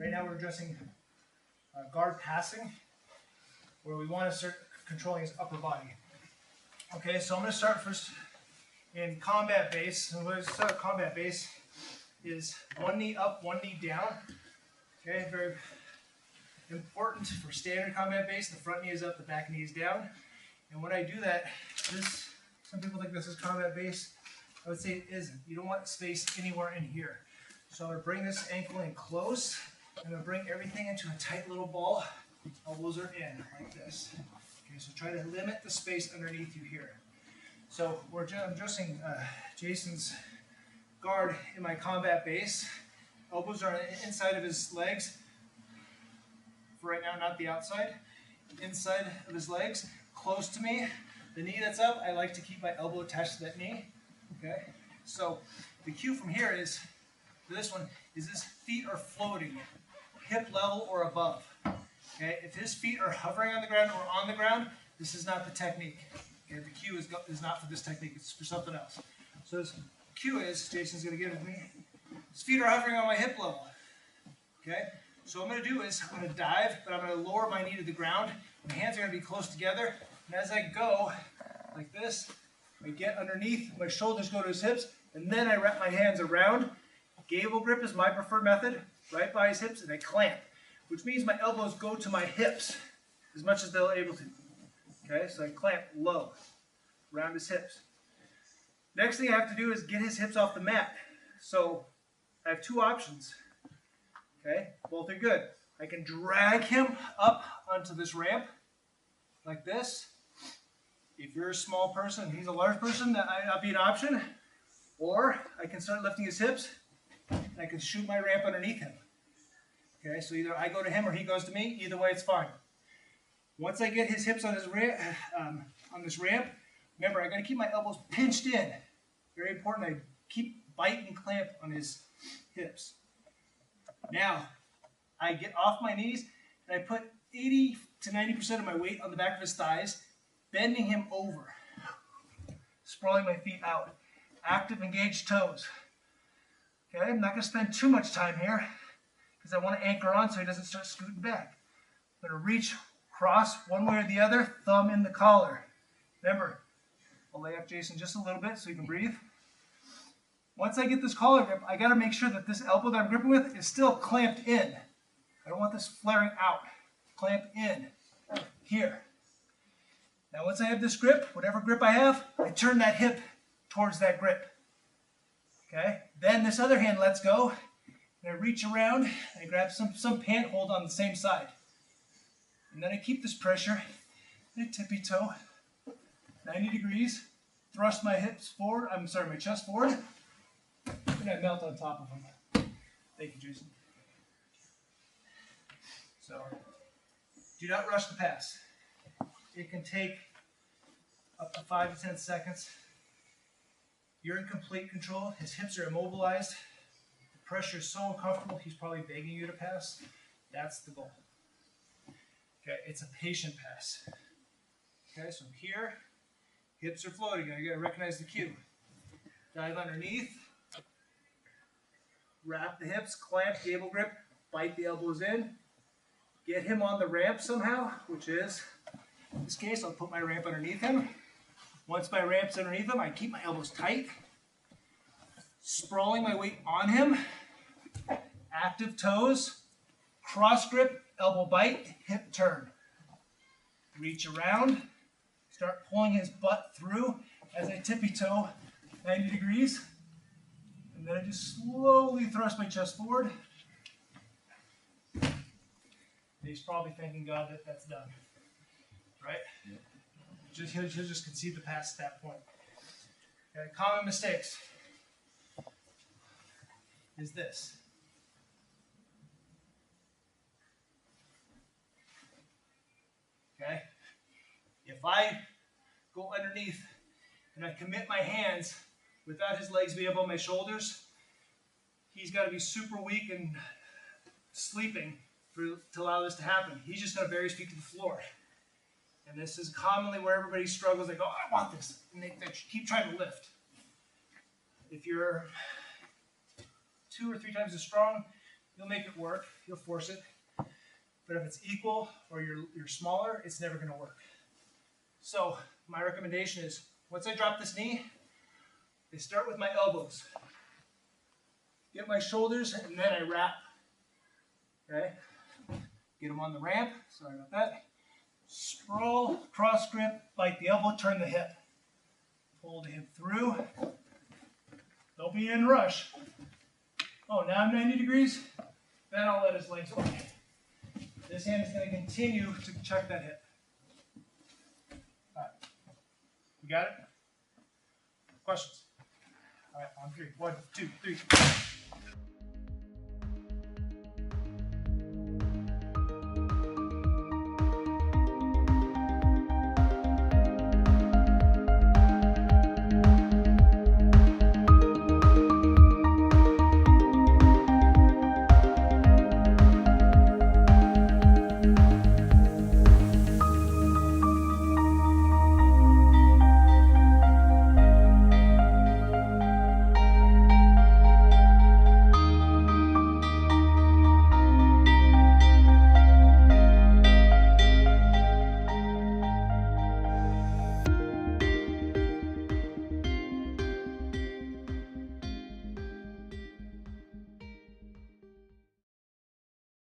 Right now we're addressing guard passing, where we want to start controlling his upper body. Okay, so I'm going to start first in combat base. So what I start with combat base is one knee up, one knee down. Okay, very important for standard combat base. The front knee is up, the back knee is down. And when I do that, some people think this is combat base. I would say it isn't. You don't want space anywhere in here. So I'm going to bring this ankle in close. I'm going to bring everything into a tight little ball. Elbows are in, like this. Okay, so try to limit the space underneath you here. So I'm adjusting Jason's guard in my combat base. Elbows are on the inside of his legs. For right now, not the outside. Inside of his legs, close to me. The knee that's up, I like to keep my elbow attached to that knee. Okay, so the cue from here is, for this one, is his feet are floating, hip level or above. Okay, if his feet are hovering on the ground or on the ground, this is not the technique. Okay, the cue is not for this technique, it's for something else. So his cue is, Jason's going to give it to me, his feet are hovering on my hip level. Okay, so what I'm going to do is, I'm going to dive, but I'm going to lower my knee to the ground. My hands are going to be close together, and as I go, like this, I get underneath, my shoulders go to his hips, and then I wrap my hands around. Gable grip is my preferred method, right by his hips, and I clamp, which means my elbows go to my hips as much as they're able to. Okay, so I clamp low around his hips. Next thing I have to do is get his hips off the mat. So I have two options. Okay, both are good. I can drag him up onto this ramp like this. If you're a small person and he's a large person, that might not be an option. Or I can start lifting his hips and I can shoot my ramp underneath him. Okay, so either I go to him or he goes to me. Either way, it's fine. Once I get his hips on his on this ramp, remember I got to keep my elbows pinched in. Very important. I keep bite and clamp on his hips. Now I get off my knees and I put 80 to 90% of my weight on the back of his thighs, bending him over, sprawling my feet out. Active, engaged toes. Okay, I'm not going to spend too much time here because I want to anchor on so he doesn't start scooting back. I'm going to reach, cross one way or the other, thumb in the collar. Remember, I'll lay up Jason just a little bit so he can breathe. Once I get this collar grip, I got to make sure that this elbow that I'm gripping with is still clamped in. I don't want this flaring out. Clamp in here. Now once I have this grip, whatever grip I have, I turn that hip towards that grip. Okay? Then this other hand lets go, and I reach around, and I grab some pant hold on the same side. And then I keep this pressure, and I tippy toe, 90 degrees, thrust my hips forward, my chest forward, and I melt on top of them. Thank you, Jason. So, do not rush the pass. It can take up to 5 to 10 seconds. You're in complete control. His hips are immobilized. The pressure is so uncomfortable, he's probably begging you to pass. That's the goal. Okay, it's a patient pass. Okay, so here, hips are floating. You gotta recognize the cue. Dive underneath. Wrap the hips, clamp, gable grip, bite the elbows in. Get him on the ramp somehow, which is, in this case, I'll put my ramp underneath him. Once my ramp's underneath him, I keep my elbows tight, sprawling my weight on him, active toes, cross grip, elbow bite, hip turn. Reach around, start pulling his butt through as I tippy toe 90 degrees, and then I just slowly thrust my chest forward. He's probably thanking God that that's done, right? Yeah. He'll just concede the pass at that point. Okay, common mistakes is this. Okay? If I go underneath and I commit my hands without his legs being above my shoulders, he's got to be super weak and sleeping to allow this to happen. He's just going to bury his feet to the floor. And this is commonly where everybody struggles. They go, I want this. And they keep trying to lift. If you're 2 or 3 times as strong, you'll make it work, you'll force it. But if it's equal or you're smaller, it's never gonna work. So my recommendation is, once I drop this knee, I start with my elbows. Get my shoulders, and then I wrap. Okay? Get them on the ramp, sorry about that. Sprawl, cross grip, bite the elbow, turn the hip. Pull the hip through. Don't be in a rush. Oh, now I'm 90 degrees. Then I'll let his legs go. This hand is going to continue to check that hip. All right. You got it? Questions? All right, on three. 1, 2, 3.